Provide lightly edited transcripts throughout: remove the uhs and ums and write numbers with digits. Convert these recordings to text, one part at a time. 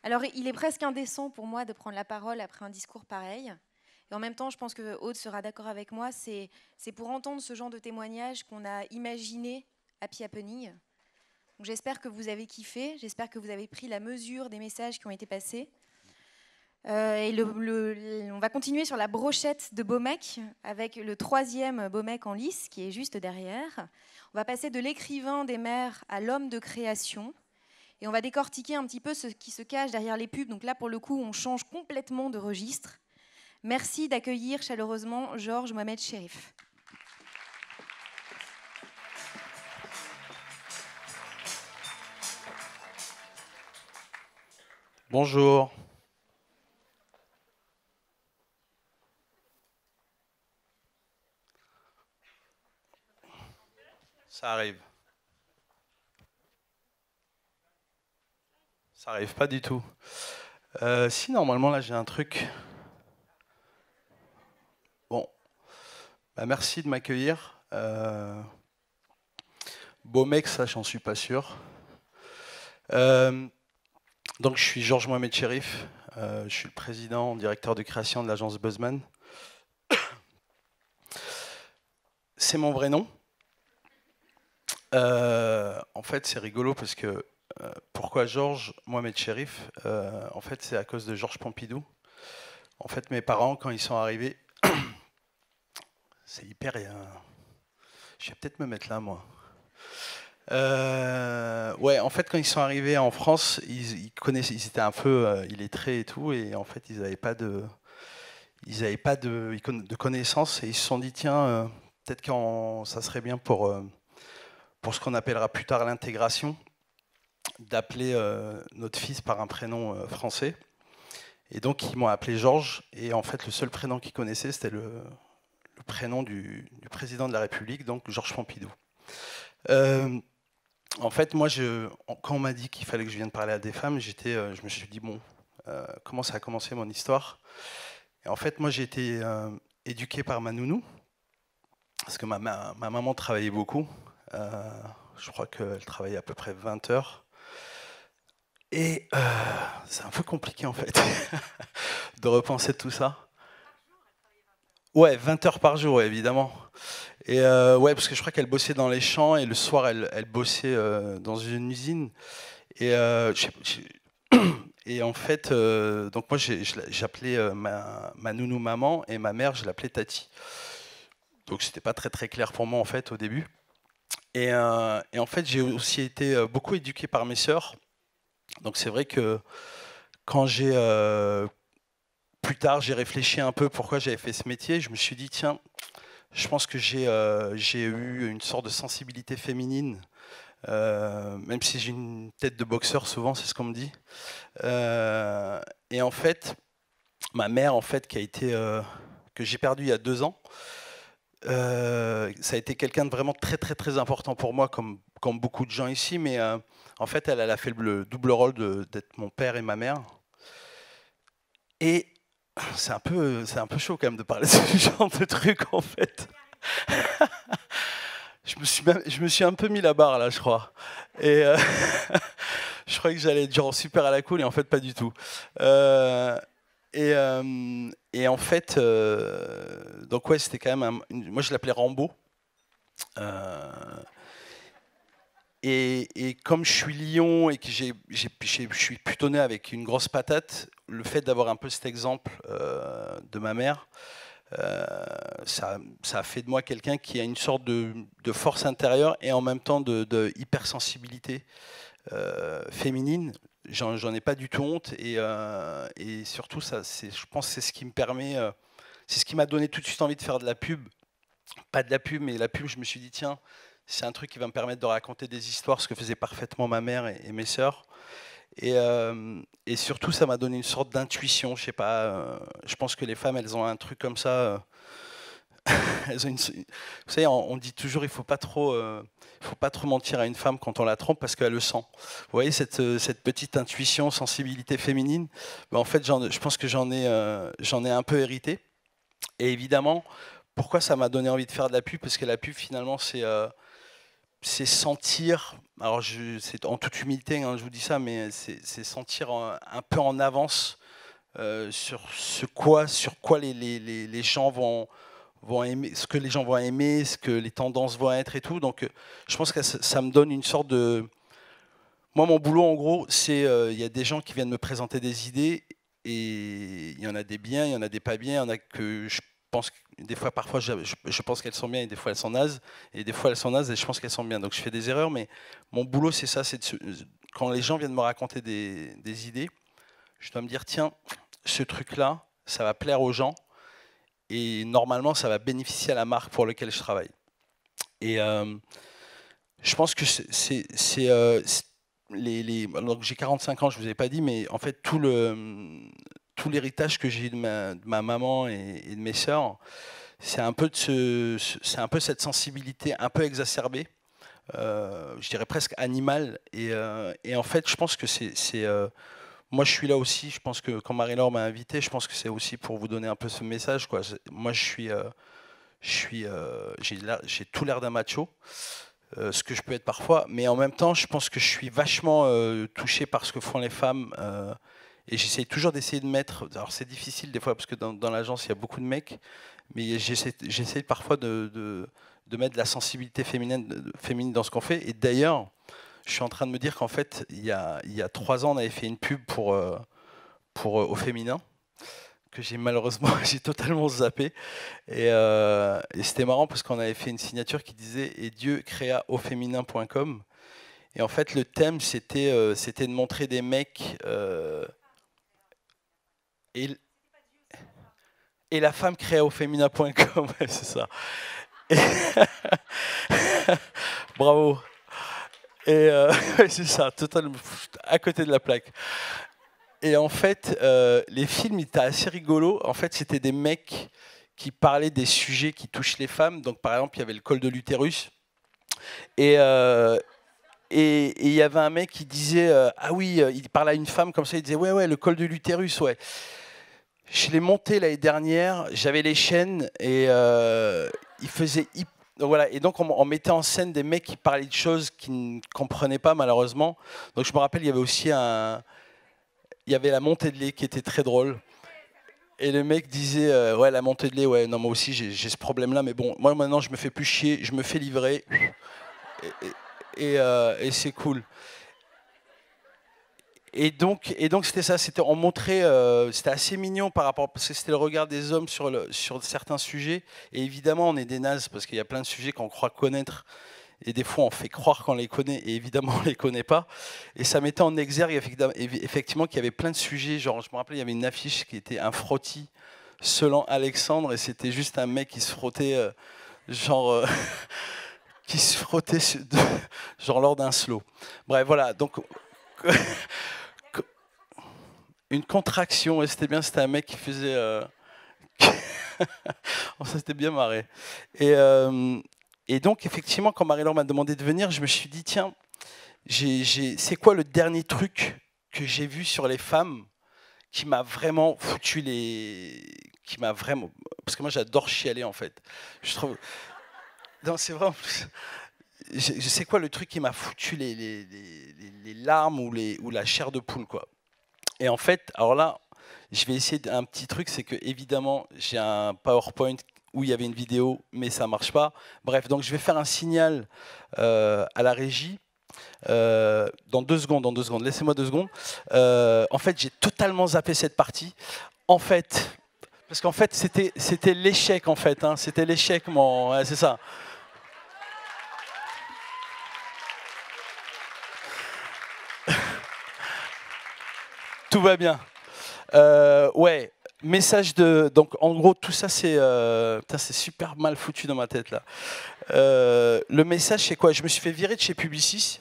Alors, il est presque indécent pour moi de prendre la parole après un discours pareil. Et en même temps, je pense que Aude sera d'accord avec moi, c'est pour entendre ce genre de témoignage qu'on a imaginé Happy Happening. Donc, j'espère que vous avez kiffé, j'espère que vous avez pris la mesure des messages qui ont été passés. On va continuer sur la brochette de Baumec avec le troisième Baumec en lice qui est juste derrière. On va passer de l'écrivain des mers à l'homme de création. Et on va décortiquer un petit peu ce qui se cache derrière les pubs. Donc là, pour le coup, on change complètement de registre. Merci d'accueillir chaleureusement Georges Mohamed Chérif. Bonjour. Ça arrive. Ça arrive pas du tout. Si normalement là j'ai un truc. Bon. Bah, merci de m'accueillir. Beau mec, ça j'en suis pas sûr. Donc je suis Georges Mohamed Chérif. Je suis le président, directeur de création de l'agence Buzzman. C'est mon vrai nom. En fait, c'est rigolo parce que pourquoi Georges Mohamed Chérif En fait, c'est à cause de Georges Pompidou. En fait, mes parents, quand ils sont arrivés, c'est hyper. Je vais peut-être me mettre là, moi. Ouais, en fait, quand ils sont arrivés en France, ils connaissaient, ils étaient un peu illettrés et tout, et en fait, ils n'avaient pas de connaissances, et ils se sont dit tiens, peut-être que ça serait bien pour ce qu'on appellera plus tard l'intégration, d'appeler notre fils par un prénom français. Et donc, ils m'ont appelé Georges, et en fait, le seul prénom qu'ils connaissaient, c'était le prénom du président de la République, donc Georges Pompidou. En fait, moi, quand on m'a dit qu'il fallait que je vienne parler à des femmes, je me suis dit, bon, comment ça a commencé mon histoire? Et en fait, moi, j'ai été éduqué par ma nounou, parce que ma maman travaillait beaucoup. Je crois qu'elle travaillait à peu près 20 heures. Et c'est un peu compliqué, en fait, de repenser tout ça. Ouais, 20 heures par jour, ouais, évidemment. Et ouais, parce que je crois qu'elle bossait dans les champs et le soir, elle bossait dans une usine. Et, et en fait, donc moi, j'appelais ma nounou maman et ma mère, je l'appelais Tati. Donc c'était pas très très clair pour moi en fait au début. Et en fait, j'ai aussi été beaucoup éduqué par mes sœurs. Donc c'est vrai que quand plus tard, j'ai réfléchi un peu pourquoi j'avais fait ce métier, je me suis dit tiens, je pense que j'ai eu une sorte de sensibilité féminine, même si j'ai une tête de boxeur souvent, c'est ce qu'on me dit. Et en fait, ma mère, en fait, que j'ai perdue il y a 2 ans, ça a été quelqu'un de vraiment très très très important pour moi, comme beaucoup de gens ici, mais en fait, elle a fait le double rôle d'être mon père et ma mère. Et c'est un peu chaud quand même de parler de ce genre de truc en fait. Je me suis un peu mis la barre là, je crois. Et je croyais que j'allais être genre super à la cool et en fait pas du tout. Et en fait, donc ouais, c'était quand même moi je l'appelais Rambo. Et comme je suis lion et que je suis plutôt né avec une grosse patate, le fait d'avoir un peu cet exemple de ma mère, ça a fait de moi quelqu'un qui a une sorte de force intérieure et en même temps de hypersensibilité féminine. J'en ai pas du tout honte et surtout, je pense que c'est ce qui me permet, c'est ce qui m'a donné tout de suite envie de faire de la pub. Pas de la pub, mais la pub, je me suis dit, tiens, c'est un truc qui va me permettre de raconter des histoires, ce que faisaient parfaitement ma mère et mes sœurs. Et surtout, ça m'a donné une sorte d'intuition. Je sais pas, je pense que les femmes, elles ont un truc comme ça. Elles ont vous savez, on dit toujours, faut pas trop mentir à une femme quand on la trompe parce qu'elle le sent. Vous voyez cette petite intuition, sensibilité féminine. Ben, en fait, je pense que j'en ai un peu hérité. Et évidemment, pourquoi ça m'a donné envie de faire de la pub? Parce que la pub, finalement, c'est sentir, alors c'est en toute humilité, hein, je vous dis ça, mais c'est sentir un peu en avance sur quoi les gens vont aimer, ce que les gens vont aimer, ce que les tendances vont être et tout. Donc je pense que ça me donne une sorte de... Moi, mon boulot, en gros, c'est il y a des gens qui viennent me présenter des idées, et il y en a des biens, il y en a des pas bien, il y en a que je pense, des fois, parfois, je pense qu'elles sont bien, et des fois, elles sont nazes, et des fois, elles sont nazes, et je pense qu'elles sont bien. Donc je fais des erreurs, mais mon boulot, c'est ça, quand les gens viennent me raconter des idées, je dois me dire, tiens, ce truc-là, ça va plaire aux gens, et normalement, ça va bénéficier à la marque pour laquelle je travaille. Et je pense que donc j'ai 45 ans, je ne vous ai pas dit, mais en fait, tout l'héritage que j'ai de ma maman et de mes sœurs, c'est un peu cette sensibilité un peu exacerbée, je dirais presque animale. Et en fait, je pense que moi, je suis là aussi. Je pense que quand Marie-Laure m'a invité, je pense que c'est aussi pour vous donner un peu ce message, quoi. Moi, j'ai tout l'air d'un macho. Ce que je peux être parfois, mais en même temps, je pense que je suis vachement touché par ce que font les femmes, et j'essaie toujours d'essayer de mettre. Alors c'est difficile des fois parce que dans l'agence il y a beaucoup de mecs, mais j'essaie parfois de mettre de la sensibilité féminine dans ce qu'on fait. Et d'ailleurs, je suis en train de me dire qu'en fait, il y a 3 ans, on avait fait une pub pour au féminin, que j'ai malheureusement j'ai totalement zappé, et c'était marrant parce qu'on avait fait une signature qui disait « Et Dieu créa auféminin.com ». Et en fait le thème c'était de montrer des mecs et la femme créa auféminin.com. C'est ça. Bravo. Et c'est ça, totalement à côté de la plaque. Et en fait, les films étaient assez rigolos. En fait, c'était des mecs qui parlaient des sujets qui touchent les femmes. Donc, par exemple, il y avait le col de l'utérus. Et il y avait un mec qui disait ah oui, il parlait à une femme comme ça, il disait ouais, le col de l'utérus, ouais. Je l'ai monté l'année dernière, j'avais les chaînes, et il faisait... Donc voilà, et donc on mettait en scène des mecs qui parlaient de choses qu'ils ne comprenaient pas, malheureusement. Donc je me rappelle, il y avait aussi il y avait la montée de lait qui était très drôle. Et le mec disait ouais, la montée de lait, ouais, non, moi aussi j'ai ce problème-là, mais bon, moi maintenant je me fais plus chier, je me fais livrer, et c'est cool. Et donc c'était ça, on montrait, c'était assez mignon par rapport, parce que c'était le regard des hommes sur certains sujets. Et évidemment, on est des nazes parce qu'il y a plein de sujets qu'on croit connaître, et des fois on fait croire qu'on les connaît, et évidemment on les connaît pas. Et ça mettait en exergue effectivement qu'il y avait plein de sujets. Genre, je me rappelle, il y avait une affiche qui était un frottis selon Alexandre, et c'était juste un mec qui se frottait, qui se frottait genre lors d'un slow. Bref, voilà. Donc une contraction, et c'était bien, c'était un mec qui faisait... ça s'était bien marré. Et donc, effectivement, quand Marie-Laure m'a demandé de venir, je me suis dit, tiens, c'est quoi le dernier truc que j'ai vu sur les femmes qui m'a vraiment foutu qui m'a vraiment... Parce que moi, j'adore chialer, en fait. Je trouve... Non, c'est vraiment... Je sais quoi le truc qui m'a foutu les larmes ou la chair de poule, quoi. Et en fait, alors là, je vais essayer un petit truc, c'est que évidemment, j'ai un PowerPoint où il y avait une vidéo, mais ça marche pas. Bref, donc je vais faire un signal à la régie. Dans 2 secondes, laissez-moi 2 secondes. En fait, j'ai totalement zappé cette partie. En fait, parce qu'en fait, c'était l'échec, en fait. Hein, c'était l'échec, ouais, c'est ça. Tout va bien. Ouais, message de... Donc, en gros, tout ça, c'est super mal foutu dans ma tête, là. Le message, c'est quoi? Je me suis fait virer de chez Publicis.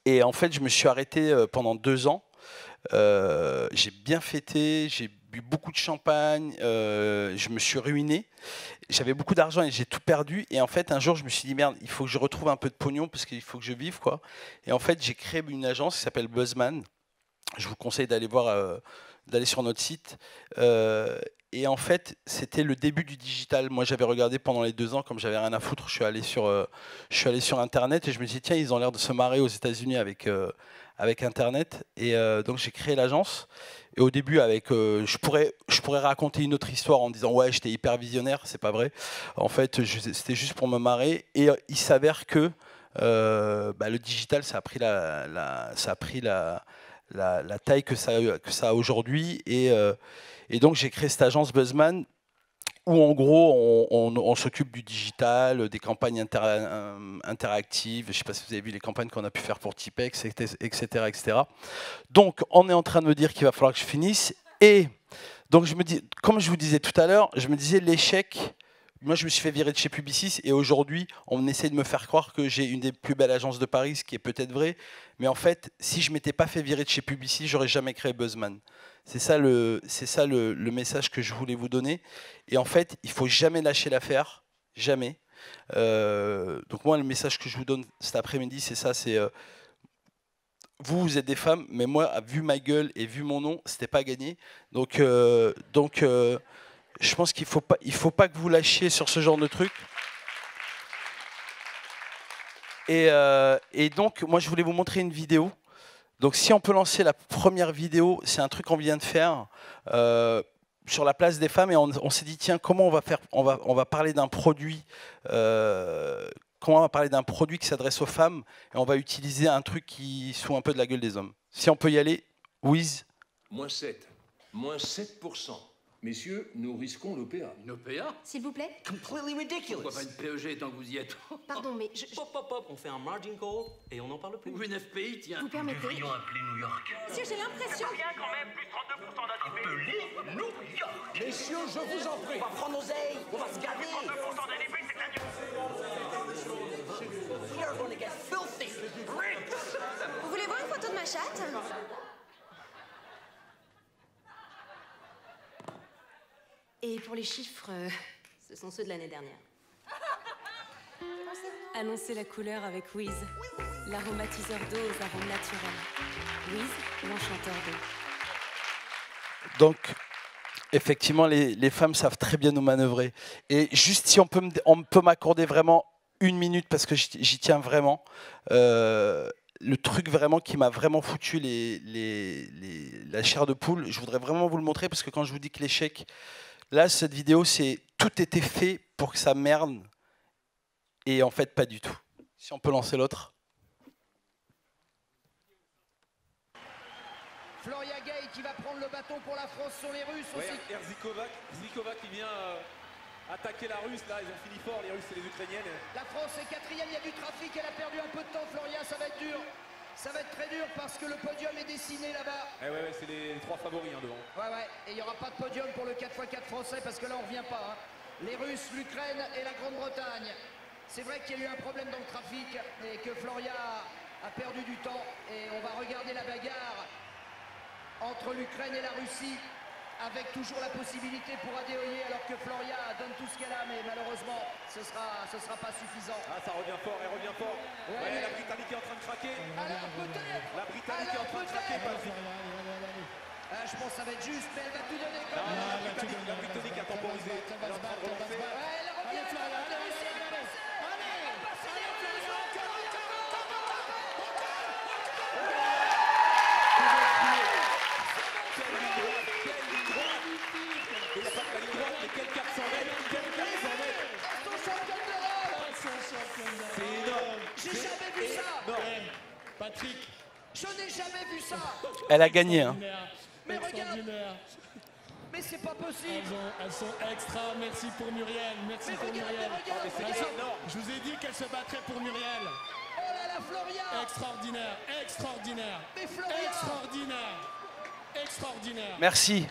Et en fait, je me suis arrêté pendant 2 ans. J'ai bien fêté, j'ai bu beaucoup de champagne, je me suis ruiné. J'avais beaucoup d'argent et j'ai tout perdu. Et en fait, un jour, je me suis dit, merde, il faut que je retrouve un peu de pognon parce qu'il faut que je vive, quoi. Et en fait, j'ai créé une agence qui s'appelle Buzzman. Je vous conseille d'aller voir, d'aller sur notre site. et en fait, c'était le début du digital. Moi, j'avais regardé pendant les 2 ans, comme j'avais rien à foutre, je suis allé sur Internet et je me suis dit, tiens, ils ont l'air de se marrer aux États-Unis avec Internet. Et donc, j'ai créé l'agence. Et au début, je pourrais raconter une autre histoire en disant, ouais, j'étais hyper visionnaire, c'est pas vrai. En fait, c'était juste pour me marrer. Et il s'avère que le digital, ça a pris la taille que ça a aujourd'hui. Et donc, j'ai créé cette agence Buzzman où, en gros, on s'occupe du digital, des campagnes interactives. Je ne sais pas si vous avez vu les campagnes qu'on a pu faire pour Tipex, etc., etc. Donc, on est en train de me dire qu'il va falloir que je finisse. Et donc, je me dis, comme je vous disais tout à l'heure, je me disais l'échec. Moi, je me suis fait virer de chez Publicis et aujourd'hui, on essaie de me faire croire que j'ai une des plus belles agences de Paris, ce qui est peut-être vrai. Mais en fait, si je ne m'étais pas fait virer de chez Publicis, j'aurais jamais créé Buzzman. C'est ça le message que je voulais vous donner. Et en fait, il ne faut jamais lâcher l'affaire, jamais. Donc moi, le message que je vous donne cet après-midi, c'est ça, c'est vous êtes des femmes, mais moi, vu ma gueule et vu mon nom, c'était pas gagné. Donc je pense qu'il faut pas que vous lâchiez sur ce genre de truc. Et donc, moi, je voulais vous montrer une vidéo. Donc, si on peut lancer la première vidéo, c'est un truc qu'on vient de faire sur la place des femmes. Et on s'est dit, tiens, comment on va faire ? On va parler d'un produit. Comment on va parler d'un produit qui s'adresse aux femmes ? Et on va utiliser un truc qui soit un peu de la gueule des hommes. Si on peut y aller, Wiz. -7. -7%. Messieurs, nous risquons l'OPA. Une OPA? S'il vous plaît. Completely ridiculous. Pourquoi pas une PEG tant que vous y êtes? Pardon, mais Hop, on fait un margin call et on n'en parle plus. Ou une FPI, tiens. vous permettez. appeler New York. Monsieur, j'ai l'impression. Bien quand même, plus 32% d'ADP. Appelez New York. Messieurs, je vous en prie. On va prendre nos ailes, on va se gaver. 32% d'ADP, c'est la We are gonna get filthy. Vous voulez voir une photo de ma chatte? Et pour les chiffres, ce sont ceux de l'année dernière. Annoncez la couleur avec Wiz, l'aromatiseur d'eau aux arômes naturels. Wiz, l'enchanteur d'eau. Donc, effectivement, les femmes savent très bien nous manœuvrer. Et juste si on peut m'accorder vraiment 1 minute, parce que j'y tiens vraiment, le truc vraiment qui m'a vraiment foutu la chair de poule, je voudrais vraiment vous le montrer, parce que quand je vous dis que l'échec, là, cette vidéo, c'est tout était fait pour que ça merde, et en fait, pas du tout. Si on peut lancer l'autre. Floria Gay qui va prendre le bâton pour la France sur les Russes aussi. Zikovac qui vient attaquer la Russe, là ils ont fini fort, les Russes et les Ukrainiennes. La France est 4e, il y a du trafic, elle a perdu un peu de temps Floria, ça va être dur. Ça va être très dur parce que le podium est dessiné là-bas. Ouais, c'est les 3 favoris devant. Ouais, et il n'y aura pas de podium pour le 4x4 français parce que là on revient pas. Les Russes, l'Ukraine et la Grande-Bretagne. C'est vrai qu'il y a eu un problème dans le trafic et que Floria a perdu du temps. Et on va regarder la bagarre entre l'Ukraine et la Russie, avec toujours la possibilité pour Adéoyer, alors que Floria donne tout ce qu'elle a, mais malheureusement, ce sera pas suffisant. Ah, ça revient fort, elle revient fort. Ouais, la Britannique est en train de craquer. Alors peut-être. La Britannique est en train de craquer, Patrick. Je pense que ça va être juste, mais elle va tout donner quand même. La Britannique a temporisé. Elle est en train de relancer. Elle revient, elle a réussi, elle va passer. Elle va passer, Quel 400 mètres, quel 400 mètres. C'est énorme. J'ai jamais vu ça. Non. Patrick, Je n'ai jamais vu ça. Elle a gagné. Hein. Mais regarde. extraordinaire. Mais c'est pas possible. Elles sont extra. Merci pour Muriel. Merci Mais pour regarde, Muriel. regarde. Je vous ai dit qu'elle se battrait pour Muriel. Oh là là, Floria. Extraordinaire, extraordinaire, Mais Floria. extraordinaire, extraordinaire. Merci.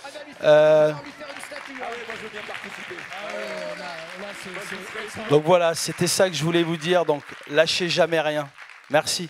Ah bah, lui faire une statue. Ah oui, moi je veux bien participer. Là, c'est extraordinaire. Donc voilà, c'était ça que je voulais vous dire. Donc lâchez jamais rien. Merci.